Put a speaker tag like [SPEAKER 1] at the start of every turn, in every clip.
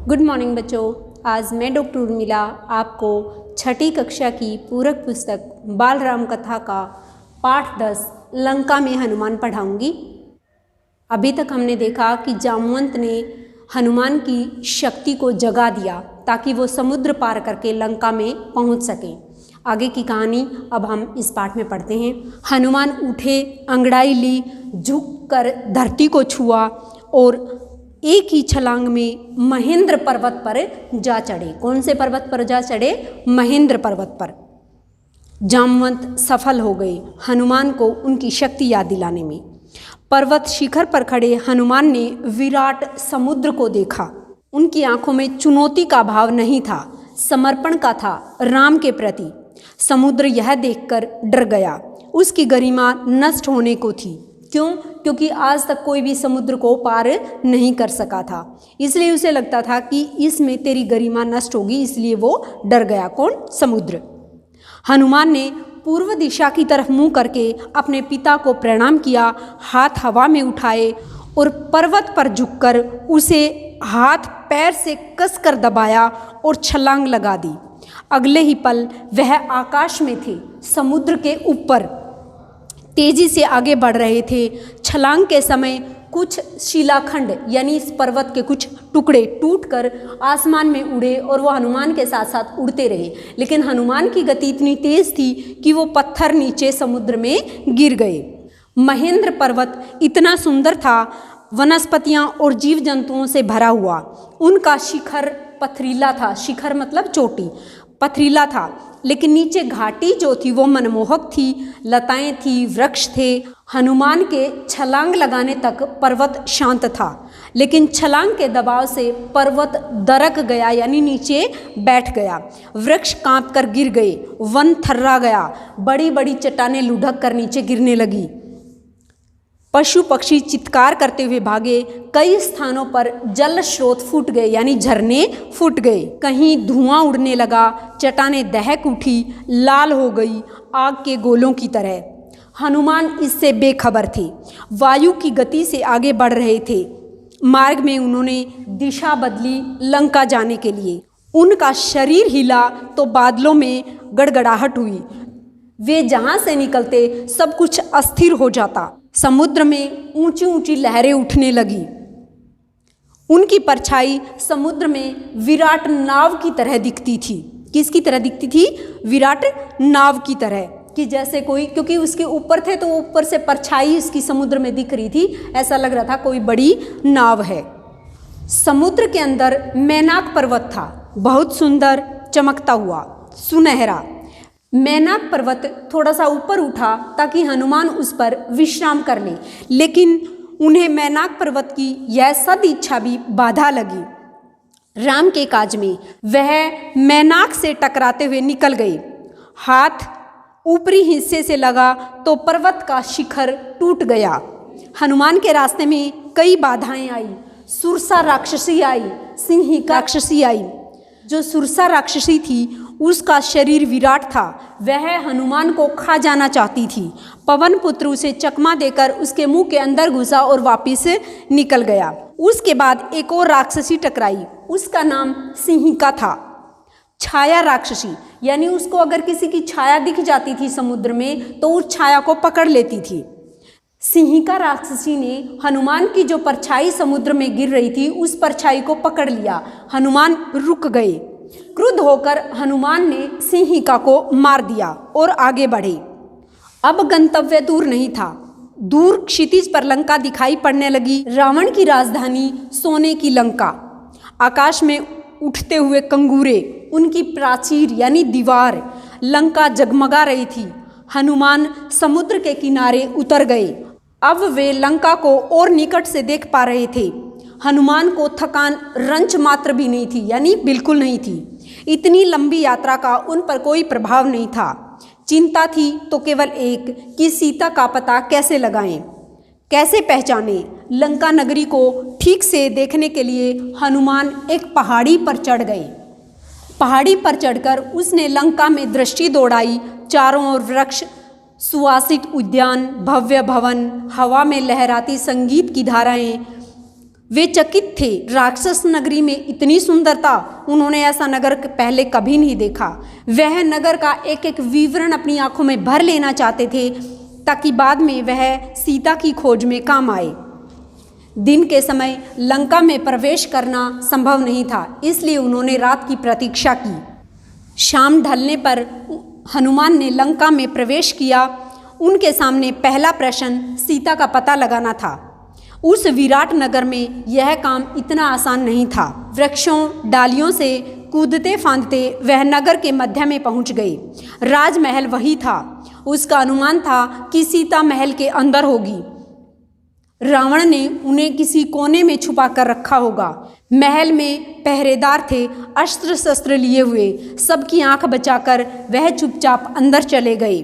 [SPEAKER 1] Good morning बच्चों। आज मैं डॉक्टर उर्मिला आपको छठी कक्षा की पूरक पुस्तक बाल राम कथा का पाठ 10 लंका में हनुमान पढ़ाऊंगी। अभी तक हमने देखा कि जामवंत ने हनुमान की शक्ति को जगा दिया ताकि वो समुद्र पार करके लंका में पहुंच सके। आगे की कहानी अब हम इस पाठ में पढ़ते हैं। हनुमान उठे, अंगड़ाई ली, झुककर धरती को छुआ और एक ही छलांग में महेंद्र पर्वत पर जा चढ़े। कौन से पर्वत पर जा चढ़े? महेंद्र पर्वत पर। जामवंत सफल हो गए हनुमान को उनकी शक्ति याद दिलाने में। पर्वत शिखर पर खड़े हनुमान ने विराट समुद्र को देखा। उनकी आंखों में चुनौती का भाव नहीं था, समर्पण का था राम के प्रति। समुद्र यह देखकर डर गया, उसकी गरिमा नष्ट होने को थी। क्यों? क्योंकि आज तक कोई भी समुद्र को पार नहीं कर सका था, इसलिए उसे लगता था कि इसमें तेरी गरिमा नष्ट होगी, इसलिए वो डर गया। कौन? समुद्र। हनुमान ने पूर्व दिशा की तरफ मुंह करके अपने पिता को प्रणाम किया, हाथ हवा में उठाए और पर्वत पर झुककर उसे हाथ पैर से कसकर दबाया और छलांग लगा दी। अगले ही पल वह आकाश में थे, समुद्र के ऊपर तेजी से आगे बढ़ रहे थे। छलांग के समय कुछ शिलाखंड यानी इस पर्वत के कुछ टुकड़े टूटकर आसमान में उड़े और वो हनुमान के साथ साथ उड़ते रहे। लेकिन हनुमान की गति इतनी तेज थी कि वो पत्थर नीचे समुद्र में गिर गए। महेंद्र पर्वत इतना सुंदर था, वनस्पतियां और जीव जंतुओं से भरा हुआ। उनका शिखर पथरीला था, शिखर मतलब चोटी, पथरीला था, लेकिन नीचे घाटी जो थी वो मनमोहक थी। लताएं थी, वृक्ष थे। हनुमान के छलांग लगाने तक पर्वत शांत था, लेकिन छलांग के दबाव से पर्वत दरक गया यानी नीचे बैठ गया। वृक्ष कांपकर गिर गए, वन थर्रा गया, बड़ी बड़ी चट्टानें लुढ़क कर नीचे गिरने लगी। पशु पक्षी चित्कार करते हुए भागे। कई स्थानों पर जल स्रोत फूट गए यानी झरने फूट गए। कहीं धुआं उड़ने लगा, चट्टानें दहक उठी, लाल हो गई आग के गोलों की तरह। हनुमान इससे बेखबर थे, वायु की गति से आगे बढ़ रहे थे। मार्ग में उन्होंने दिशा बदली लंका जाने के लिए। उनका शरीर हिला तो बादलों में गड़गड़ाहट हुई। वे जहां से निकलते सब कुछ अस्थिर हो जाता। समुद्र में ऊंची ऊंची लहरें उठने लगी। उनकी परछाई समुद्र में विराट नाव की तरह दिखती थी। किसकी तरह दिखती थी? विराट नाव की तरह, कि जैसे कोई, क्योंकि उसके ऊपर थे तो ऊपर से परछाई इसकी समुद्र में दिख रही थी, ऐसा लग रहा था कोई बड़ी नाव है। समुद्र के अंदर मैनाक पर्वत था, बहुत सुंदर, चमकता हुआ, सुनहरा। मैनाक पर्वत थोड़ा सा ऊपर उठा ताकि हनुमान उस पर विश्राम कर लें, लेकिन उन्हें मैनाक पर्वत की यह सद इच्छा भी बाधा लगी। राम के काज में वह मैनाक से टकराते हुए निकल गए। हाथ ऊपरी हिस्से से लगा तो पर्वत का शिखर टूट गया। हनुमान के रास्ते में कई बाधाएं आई। सुरसा राक्षसी आई, सिंहिका राक्षसी आई। जो सुरसा राक्षसी थी उसका शरीर विराट था, वह हनुमान को खा जाना चाहती थी। पवन पुत्र उसे चकमा देकर उसके मुंह के अंदर घुसा और वापिस निकल गया। उसके बाद एक और राक्षसी टकराई, उसका नाम सिंहिका था, छाया राक्षसी, यानी उसको अगर किसी की छाया दिख जाती थी समुद्र में तो उस छाया को पकड़ लेती थी। सिंहिका राक्षसी ने हनुमान की जो परछाई समुद्र में गिर रही थी उस परछाई को पकड़ लिया। हनुमान रुक गए। क्रुद्ध होकर हनुमान ने सिंहिका को मार दिया और आगे बढ़े। अब गंतव्य दूर नहीं था। दूर क्षितिज पर लंका दिखाई पड़ने लगी, रावण की राजधानी, सोने की लंका। आकाश में उठते हुए कंगूरे, उनकी प्राचीर यानी दीवार, लंका जगमगा रही थी। हनुमान समुद्र के किनारे उतर गए। अब वे लंका को और निकट से देख पा रहे थे। हनुमान को थकान रंच मात्र भी नहीं थी, यानी बिल्कुल नहीं थी। इतनी लंबी यात्रा का उन पर कोई प्रभाव नहीं था। चिंता थी तो केवल एक कि सीता का पता कैसे लगाएं, कैसे पहचानें। लंका नगरी को ठीक से देखने के लिए हनुमान एक पहाड़ी पर चढ़ गए। पहाड़ी पर चढ़कर उसने लंका में दृष्टि दौड़ाई। चारों ओर वृक्ष, सुवासित उद्यान, भव्य भवन, हवा में लहराती संगीत की धाराएं, वे चकित थे। राक्षस नगरी में इतनी सुंदरता, उन्होंने ऐसा नगर पहले कभी नहीं देखा। वह नगर का एक एक विवरण अपनी आंखों में भर लेना चाहते थे ताकि बाद में वह सीता की खोज में काम आए। दिन के समय लंका में प्रवेश करना संभव नहीं था, इसलिए उन्होंने रात की प्रतीक्षा की। शाम ढलने पर हनुमान ने लंका में प्रवेश किया। उनके सामने पहला प्रश्न सीता का पता लगाना था। उस विराट नगर में यह काम इतना आसान नहीं था। वृक्षों डालियों से कूदते फांदते वह नगर के मध्य में पहुंच गए। राजमहल वही था। उसका अनुमान था कि सीता महल के अंदर होगी। रावण ने उन्हें किसी कोने में छुपा कर रखा होगा। महल में पहरेदार थे, अस्त्र शस्त्र लिए हुए। सबकी आंख बचाकर वह चुपचाप अंदर चले गए।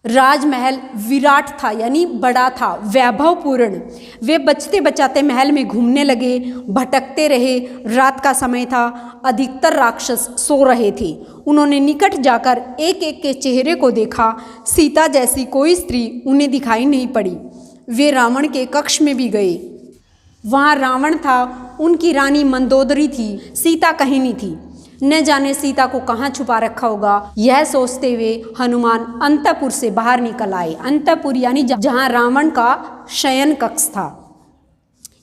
[SPEAKER 1] राजमहल विराट था, यानी बड़ा था, वैभवपूर्ण। वे बचते बचाते महल में घूमने लगे, भटकते रहे। रात का समय था, अधिकतर राक्षस सो रहे थे। उन्होंने निकट जाकर एक एक के चेहरे को देखा। सीता जैसी कोई स्त्री उन्हें दिखाई नहीं पड़ी। वे रावण के कक्ष में भी गए। वहाँ रावण था, उनकी रानी मंदोदरी थी। सीता कहीं नहीं थी। न जाने सीता को कहाँ छुपा रखा होगा। यह सोचते हुए हनुमान अंतपुर से बाहर निकल आए। अंतपुर यानी जहाँ रावण का शयन कक्ष था।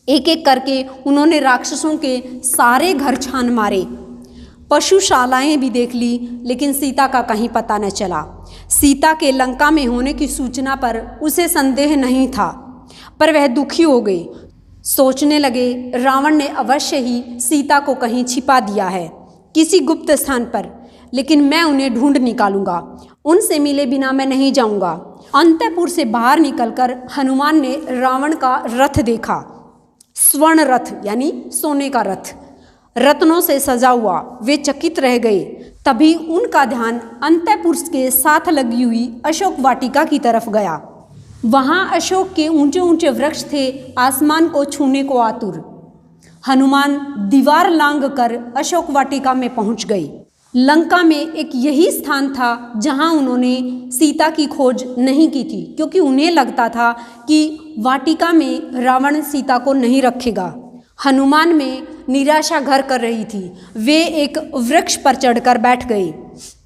[SPEAKER 1] एक एक करके उन्होंने राक्षसों के सारे घर छान मारे, पशुशालाएं भी देख ली, लेकिन सीता का कहीं पता न चला। सीता के लंका में होने की सूचना पर उसे संदेह नहीं था, पर वह दुखी हो गई। सोचने लगे, रावण ने अवश्य ही सीता को कहीं छिपा दिया है, किसी गुप्त स्थान पर, लेकिन मैं उन्हें ढूंढ निकालूंगा। उनसे मिले बिना मैं नहीं जाऊंगा। अंतपुर से बाहर निकलकर हनुमान ने रावण का रथ देखा। स्वर्ण रथ यानी सोने का रथ, रत्नों से सजा हुआ। वे चकित रह गए। तभी उनका ध्यान अंतपुर के साथ लगी हुई अशोक वाटिका की तरफ गया। वहाँ अशोक के ऊंचे ऊंचे वृक्ष थे, आसमान को छूने को आतुर। हनुमान दीवार लांघ कर अशोक वाटिका में पहुंच गए। लंका में एक यही स्थान था जहां उन्होंने सीता की खोज नहीं की थी, क्योंकि उन्हें लगता था कि वाटिका में रावण सीता को नहीं रखेगा। हनुमान में निराशा घर कर रही थी। वे एक वृक्ष पर चढ़कर बैठ गए।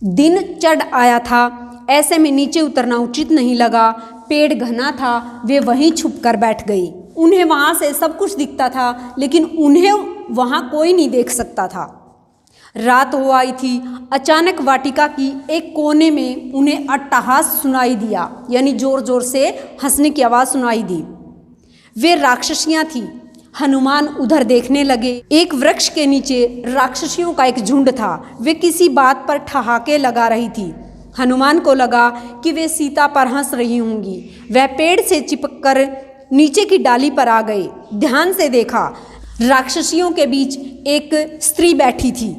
[SPEAKER 1] दिन चढ़ आया था, ऐसे में नीचे उतरना उचित नहीं लगा। पेड़ घना था, वे वहीं छुपकर बैठ गई। उन्हें वहाँ से सब कुछ दिखता था, लेकिन उन्हें वहाँ कोई नहीं देख सकता था। रात हो आई थी। अचानक वाटिका की एक कोने में उन्हें अट्टहास सुनाई दिया, यानी जोर जोर से हंसने की आवाज़ सुनाई दी। वे राक्षसियाँ थीं। हनुमान उधर देखने लगे। एक वृक्ष के नीचे राक्षसियों का एक झुंड था। वे किसी बात पर ठहाके लगा रही थी। हनुमान को लगा कि वे सीता पर हंस रही होंगी। वह पेड़ से चिपककर नीचे की डाली पर आ गए। ध्यान से देखा, राक्षसियों के बीच एक स्त्री बैठी थी।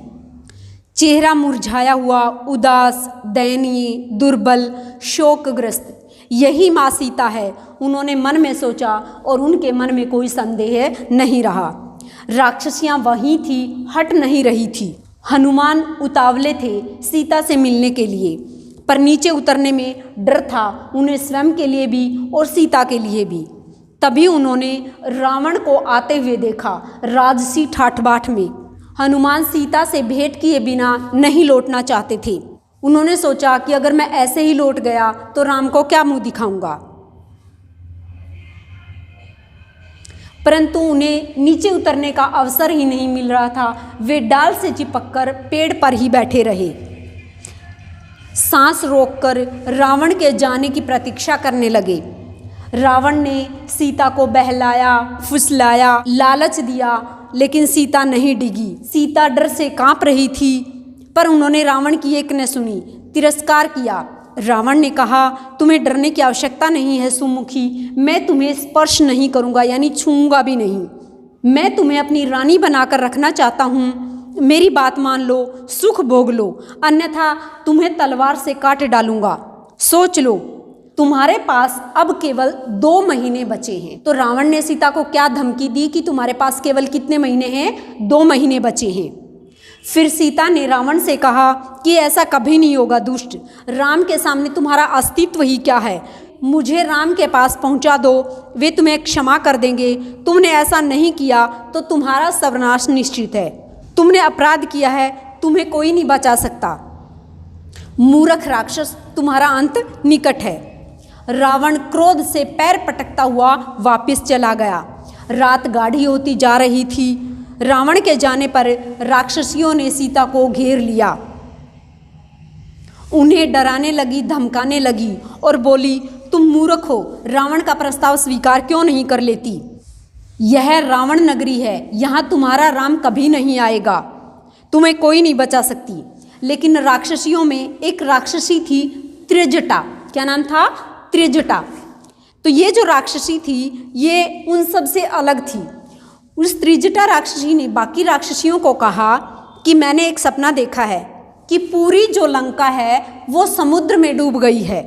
[SPEAKER 1] चेहरा मुरझाया हुआ, उदास, दयनीय, दुर्बल, शोकग्रस्त। यही माँ सीता है, उन्होंने मन में सोचा, और उनके मन में कोई संदेह नहीं रहा। राक्षसियाँ वहीं थी, हट नहीं रही थी। हनुमान उतावले थे सीता से मिलने के लिए, पर नीचे उतरने में डर था, उन्हें स्वयं के लिए भी और सीता के लिए भी। तभी उन्होंने रावण को आते हुए देखा, राजसी ठाठ-बाट में। हनुमान सीता से भेंट किए बिना नहीं लौटना चाहते थे। उन्होंने सोचा कि अगर मैं ऐसे ही लौट गया तो राम को क्या मुंह दिखाऊंगा। परंतु उन्हें नीचे उतरने का अवसर ही नहीं मिल रहा था। वे डाल से चिपककर पेड़ पर ही बैठे रहे, सांस रोककर रावण के जाने की प्रतीक्षा करने लगे। रावण ने सीता को बहलाया, फुसलाया, लालच दिया, लेकिन सीता नहीं डिगी। सीता डर से कांप रही थी, पर उन्होंने रावण की एक न सुनी, तिरस्कार किया। रावण ने कहा, तुम्हें डरने की आवश्यकता नहीं है सुमुखी, मैं तुम्हें स्पर्श नहीं करूंगा, यानी छूऊंगा भी नहीं। मैं तुम्हें अपनी रानी बनाकर रखना चाहता हूँ। मेरी बात मान लो, सुख भोग लो, अन्यथा तुम्हें तलवार से काट डालूंगा। सोच लो, तुम्हारे पास अब केवल 2 महीने बचे हैं। तो रावण ने सीता को क्या धमकी दी कि तुम्हारे पास केवल कितने महीने हैं? 2 महीने बचे हैं। फिर सीता ने रावण से कहा कि ऐसा कभी नहीं होगा दुष्ट, राम के सामने तुम्हारा अस्तित्व ही क्या है, मुझे राम के पास पहुंचा दो, वे तुम्हें क्षमा कर देंगे। तुमने ऐसा नहीं किया तो तुम्हारा सर्वनाश निश्चित है। तुमने अपराध किया है, तुम्हें कोई नहीं बचा सकता। मूर्ख राक्षस, तुम्हारा अंत निकट है। रावण क्रोध से पैर पटकता हुआ वापस चला गया। रात गाढ़ी होती जा रही थी। रावण के जाने पर राक्षसियों ने सीता को घेर लिया। उन्हें डराने लगी, धमकाने लगी और बोली, तुम मूर्ख हो, रावण का प्रस्ताव स्वीकार क्यों नहीं कर लेती? यह रावण नगरी है, यहाँ तुम्हारा राम कभी नहीं आएगा, तुम्हें कोई नहीं बचा सकती। लेकिन राक्षसियों में एक राक्षसी थी त्रिजटा। क्या नाम था? त्रिजटा। तो ये जो राक्षसी थी ये उन सब से अलग थी। उस त्रिजटा राक्षसी ने बाकी राक्षसियों को कहा कि मैंने एक सपना देखा है कि पूरी जो लंका है वो समुद्र में डूब गई है,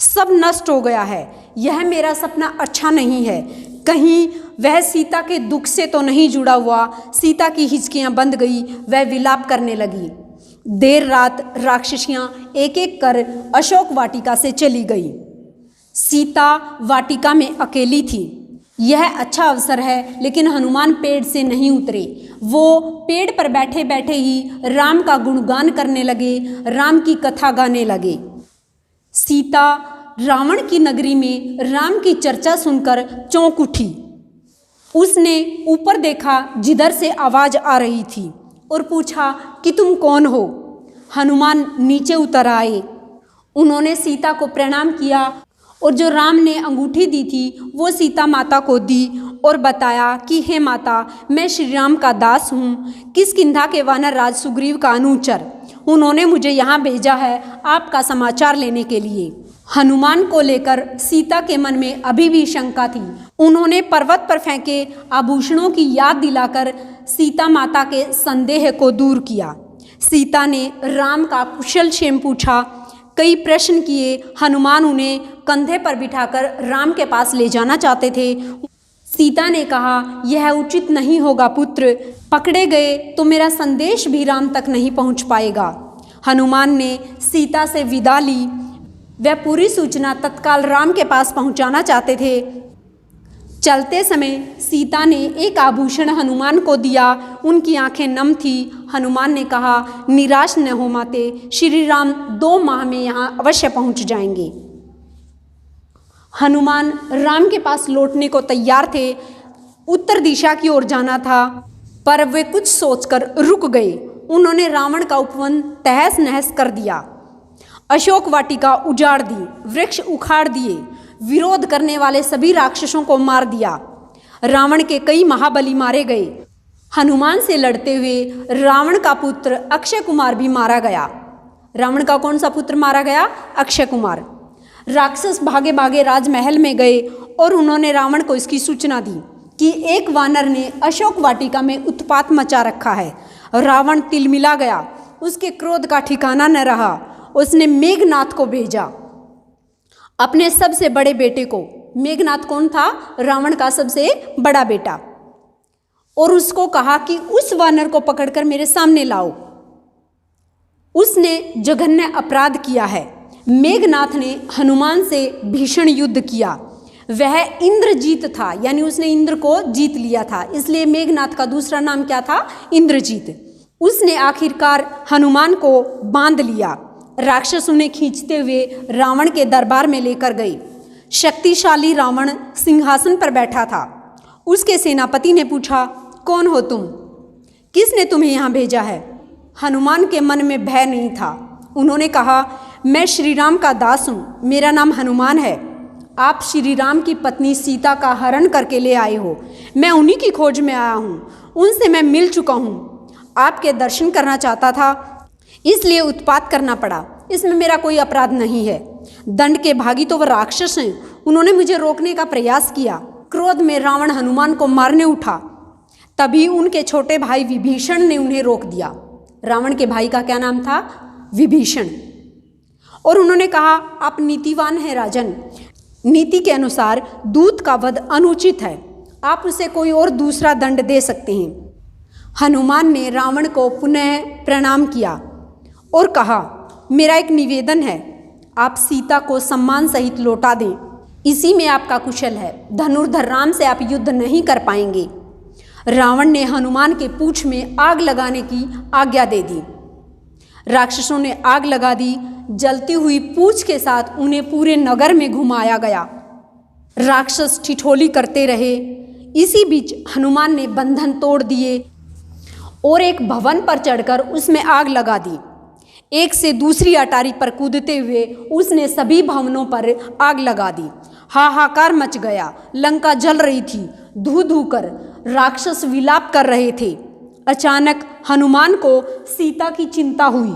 [SPEAKER 1] सब नष्ट हो गया है। यह मेरा सपना अच्छा नहीं है। कहीं वह सीता के दुख से तो नहीं जुड़ा हुआ। सीता की हिचकियां बंद गई, वह विलाप करने लगी। देर रात राक्षसियां एक एक कर अशोक वाटिका से चली गई। सीता वाटिका में अकेली थी। यह अच्छा अवसर है, लेकिन हनुमान पेड़ से नहीं उतरे। वो पेड़ पर बैठे बैठे ही राम का गुणगान करने लगे, राम की कथा गाने लगे। सीता रावण की नगरी में राम की चर्चा सुनकर चौंक उठी। उसने ऊपर देखा जिधर से आवाज आ रही थी और पूछा कि तुम कौन हो? हनुमान नीचे उतर आए। उन्होंने सीता को प्रणाम किया और जो राम ने अंगूठी दी थी वो सीता माता को दी और बताया कि हे माता, मैं श्री राम का दास हूँ, किष्किंधा के वानर राज सुग्रीव का अनुचर। उन्होंने मुझे यहाँ भेजा है आपका समाचार लेने के लिए। हनुमान को लेकर सीता के मन में अभी भी शंका थी। उन्होंने पर्वत पर फेंके आभूषणों की याद दिलाकर सीता माता के संदेह को दूर किया। सीता ने राम का कुशल क्षेम पूछा, कई प्रश्न किए। हनुमान उन्हें कंधे पर बिठाकर राम के पास ले जाना चाहते थे। सीता ने कहा, यह उचित नहीं होगा पुत्र, पकड़े गए तो मेरा संदेश भी राम तक नहीं पहुंच पाएगा। हनुमान ने सीता से विदा ली। वह पूरी सूचना तत्काल राम के पास पहुंचाना चाहते थे। चलते समय सीता ने एक आभूषण हनुमान को दिया। उनकी आंखें नम थी। हनुमान ने कहा, निराश न हो माते, श्री राम 2 माह में यहाँ अवश्य पहुंच जाएंगे। हनुमान राम के पास लौटने को तैयार थे। उत्तर दिशा की ओर जाना था, पर वे कुछ सोचकर रुक गए। उन्होंने रावण का उपवन तहस नहस कर दिया, अशोक वाटिका उजाड़ दी, वृक्ष उखाड़ दिए, विरोध करने वाले सभी राक्षसों को मार दिया। रावण के कई महाबली मारे गए। हनुमान से लड़ते हुए रावण का पुत्र अक्षय कुमार भी मारा गया। रावण का कौन सा पुत्र मारा गया? अक्षय कुमार। राक्षस भागे भागे राजमहल में गए और उन्होंने रावण को इसकी सूचना दी कि एक वानर ने अशोक वाटिका में उत्पात मचा रखा है। रावण तिलमिला गया, उसके क्रोध का ठिकाना न रहा। उसने मेघनाथ को भेजा, अपने सबसे बड़े बेटे को। मेघनाथ कौन था? रावण का सबसे बड़ा बेटा। और उसको कहा कि उस वानर को पकड़कर मेरे सामने लाओ, उसने जघन्य अपराध किया है। मेघनाथ ने हनुमान से भीषण युद्ध किया। वह इंद्रजीत था, यानी उसने इंद्र को जीत लिया था, इसलिए मेघनाथ का दूसरा नाम क्या था? इंद्रजीत। उसने आखिरकार हनुमान को बांध लिया। राक्षस उन्हें खींचते हुए रावण के दरबार में लेकर गए। शक्तिशाली रावण सिंहासन पर बैठा था। उसके सेनापति ने पूछा, कौन हो तुम? किसने तुम्हें यहाँ भेजा है? हनुमान के मन में भय नहीं था। उन्होंने कहा, मैं श्री राम का दास हूँ, मेरा नाम हनुमान है। आप श्री राम की पत्नी सीता का हरण करके ले आए हो। मैं उन्हीं की खोज में आया हूँ, उनसे मैं मिल चुका हूँ। आपके दर्शन करना चाहता था, इसलिए उत्पात करना पड़ा। इसमें मेरा कोई अपराध नहीं है। दंड के भागी तो वह राक्षस हैं, उन्होंने मुझे रोकने का प्रयास किया। क्रोध में रावण हनुमान को मारने उठा, तभी उनके छोटे भाई विभीषण ने उन्हें रोक दिया। रावण के भाई का क्या नाम था? विभीषण। और उन्होंने कहा, आप नीतिवान हैं राजन, नीति के अनुसार दूत का वध अनुचित है, आप उसे कोई और दूसरा दंड दे सकते हैं। हनुमान ने रावण को पुनः प्रणाम किया और कहा, मेरा एक निवेदन है, आप सीता को सम्मान सहित लौटा दें, इसी में आपका कुशल है। धनुर्धर राम से आप युद्ध नहीं कर पाएंगे। रावण ने हनुमान के पूंछ में आग लगाने की आज्ञा दे दी। राक्षसों ने आग लगा दी। जलती हुई पूंछ के साथ उन्हें पूरे नगर में घुमाया गया। राक्षस ठिठोली करते रहे। इसी बीच हनुमान ने बंधन तोड़ दिए और एक भवन पर चढ़कर उसमें आग लगा दी। एक से दूसरी अटारी पर कूदते हुए उसने सभी भवनों पर आग लगा दी। हाहाकार मच गया। लंका जल रही थी। धू धू कर राक्षस विलाप कर रहे थे। अचानक हनुमान को सीता की चिंता हुई।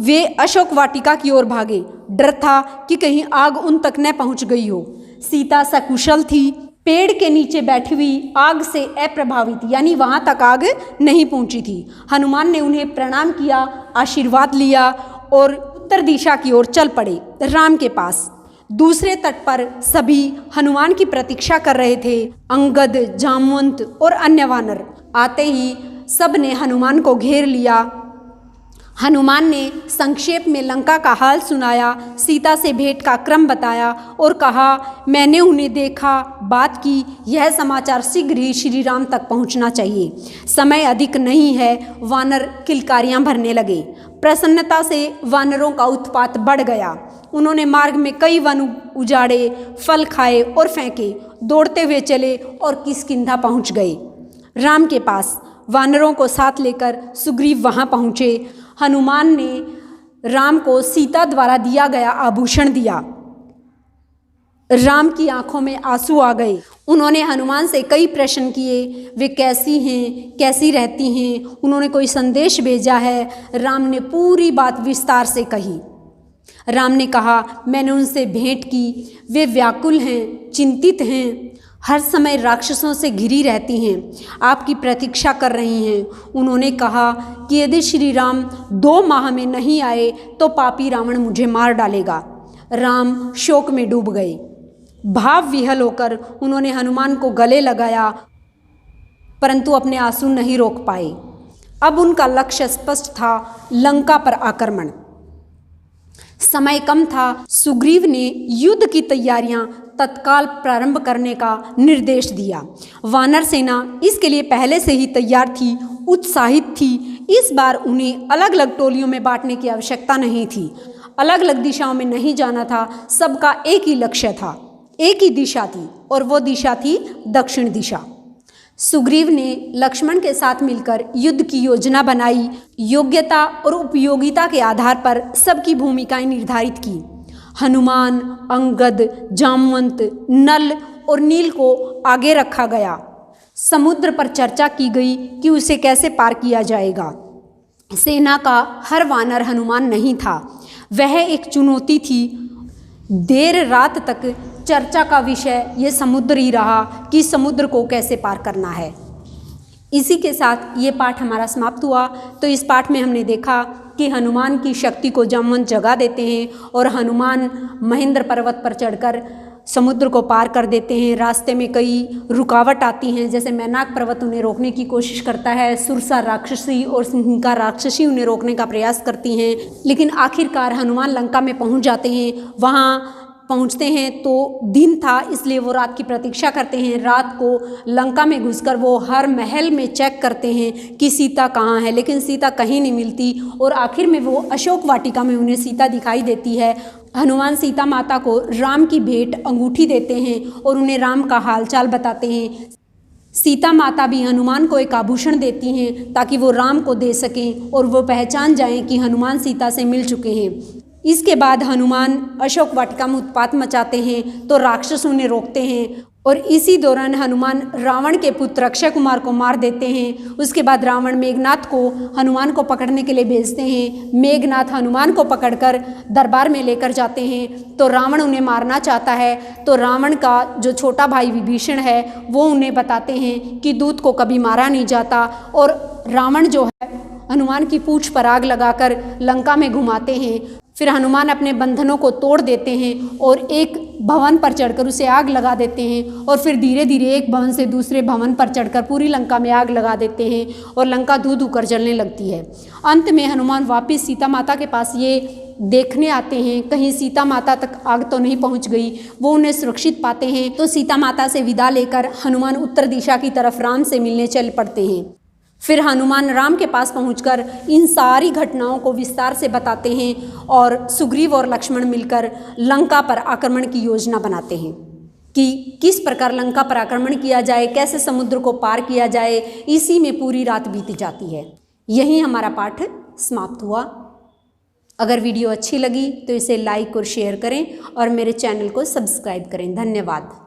[SPEAKER 1] वे अशोक वाटिका की ओर भागे। डर था कि कहीं आग उन तक न पहुंच गई हो। सीता सकुशल थी। पेड़ के नीचे बैठी हुई आग से अप्रभावित, यानी वहां तक आग नहीं पहुंची थी। हनुमान ने उन्हें प्रणाम किया, आशीर्वाद लिया और उत्तर दिशा की ओर चल पड़े, राम के पास। दूसरे तट पर सभी हनुमान की प्रतीक्षा कर रहे थे। अंगद, जामवंत और अन्य वानर आते ही सब ने हनुमान को घेर लिया। हनुमान ने संक्षेप में लंका का हाल सुनाया, सीता से भेंट का क्रम बताया और कहा, मैंने उन्हें देखा, बात की। यह समाचार शीघ्र ही श्री राम तक पहुंचना चाहिए। समय अधिक नहीं है। वानर किलकारियां भरने लगे। प्रसन्नता से वानरों का उत्पात बढ़ गया। उन्होंने मार्ग में कई वन उजाड़े, फल खाए और फेंके। दौड़ते हुए चले और किष्किंधा पहुंच गए। राम के पास वानरों को साथ लेकर सुग्रीव वहां पहुंचे। हनुमान ने राम को सीता द्वारा दिया गया आभूषण दिया। राम की आंखों में आंसू आ गए। उन्होंने हनुमान से कई प्रश्न किए। वे कैसी हैं, कैसी रहती हैं, उन्होंने कोई संदेश भेजा है? राम ने पूरी बात विस्तार से कही। राम ने कहा, मैंने उनसे भेंट की। वे व्याकुल हैं, चिंतित हैं, हर समय राक्षसों से घिरी रहती हैं, आपकी प्रतीक्षा कर रही हैं। उन्होंने कहा कि यदि श्री राम 2 माह में नहीं आए तो पापी रावण मुझे मार डालेगा। राम शोक में डूब गए। भाव विह्वल होकर उन्होंने हनुमान को गले लगाया, परंतु अपने आंसू नहीं रोक पाए। अब उनका लक्ष्य स्पष्ट था, लंका पर आक्रमण। समय कम था। सुग्रीव ने युद्ध की तैयारियां तत्काल प्रारंभ करने का निर्देश दिया। वानर सेना इसके लिए पहले से ही तैयार थी, उत्साहित थी। इस बार उन्हें अलग अलग टोलियों में बांटने की आवश्यकता नहीं थी। अलग अलग दिशाओं में नहीं जाना था। सबका एक ही लक्ष्य था, एक ही दिशा थी और वो दिशा थी दक्षिण दिशा। सुग्रीव ने लक्ष्मण के साथ मिलकर युद्ध की योजना बनाई। योग्यता और उपयोगिता के आधार पर सबकी भूमिकाएं निर्धारित की। हनुमान, अंगद, जामवंत, नल और नील को आगे रखा गया। समुद्र पर चर्चा की गई कि उसे कैसे पार किया जाएगा। सेना का हर वानर हनुमान नहीं था। वह एक चुनौती थी। देर रात तक चर्चा का विषय ये समुद्र ही रहा कि समुद्र को कैसे पार करना है। इसी के साथ ये पाठ हमारा समाप्त हुआ। तो इस पाठ में हमने देखा कि हनुमान की शक्ति को जामवंत जगा देते हैं और हनुमान महेंद्र पर्वत पर चढ़कर समुद्र को पार कर देते हैं। रास्ते में कई रुकावट आती हैं, जैसे मैनाक पर्वत उन्हें रोकने की कोशिश करता है, सुरसा राक्षसी और सिंहिका राक्षसी उन्हें रोकने का प्रयास करती हैं, लेकिन आखिरकार हनुमान लंका में पहुंच जाते हैं। वहाँ पहुंचते हैं तो दिन था, इसलिए वो रात की प्रतीक्षा करते हैं। रात को लंका में घुसकर वो हर महल में चेक करते हैं कि सीता कहाँ है, लेकिन सीता कहीं नहीं मिलती और आखिर में वो अशोक वाटिका में उन्हें सीता दिखाई देती है। हनुमान सीता माता को राम की भेंट अंगूठी देते हैं और उन्हें राम का हालचाल बताते हैं। सीता माता भी हनुमान को एक आभूषण देती हैं ताकि वो राम को दे सकें और वो पहचान जाएं कि हनुमान सीता से मिल चुके हैं। इसके बाद हनुमान अशोक वाटिका में उत्पात मचाते हैं तो राक्षस उन्हें रोकते हैं और इसी दौरान हनुमान रावण के पुत्र अक्षय कुमार को मार देते हैं। उसके बाद रावण मेघनाथ को हनुमान को पकड़ने के लिए भेजते हैं। मेघनाथ हनुमान को पकड़कर दरबार में लेकर जाते हैं तो रावण उन्हें मारना चाहता है। तो रावण का जो छोटा भाई विभीषण है वो उन्हें बताते हैं कि दूत को कभी मारा नहीं जाता और रावण जो है हनुमान की पूंछ पर आग लगाकर लंका में घुमाते हैं। फिर हनुमान अपने बंधनों को तोड़ देते हैं और एक भवन पर चढ़कर उसे आग लगा देते हैं और फिर धीरे धीरे एक भवन से दूसरे भवन पर चढ़कर पूरी लंका में आग लगा देते हैं और लंका धू धू कर जलने लगती है। अंत में हनुमान वापस सीता माता के पास ये देखने आते हैं कहीं सीता माता तक आग तो नहीं पहुंच गई, वो उन्हें सुरक्षित पाते हैं। तो सीता माता से विदा लेकर हनुमान उत्तर दिशा की तरफ राम से मिलने चल पड़ते हैं। फिर हनुमान राम के पास पहुंचकर इन सारी घटनाओं को विस्तार से बताते हैं और सुग्रीव और लक्ष्मण मिलकर लंका पर आक्रमण की योजना बनाते हैं कि किस प्रकार लंका पर आक्रमण किया जाए, कैसे समुद्र को पार किया जाए। इसी में पूरी रात बीत जाती है। यहीं हमारा पाठ समाप्त हुआ। अगर वीडियो अच्छी लगी तो इसे लाइक और शेयर करें और मेरे चैनल को सब्सक्राइब करें। धन्यवाद।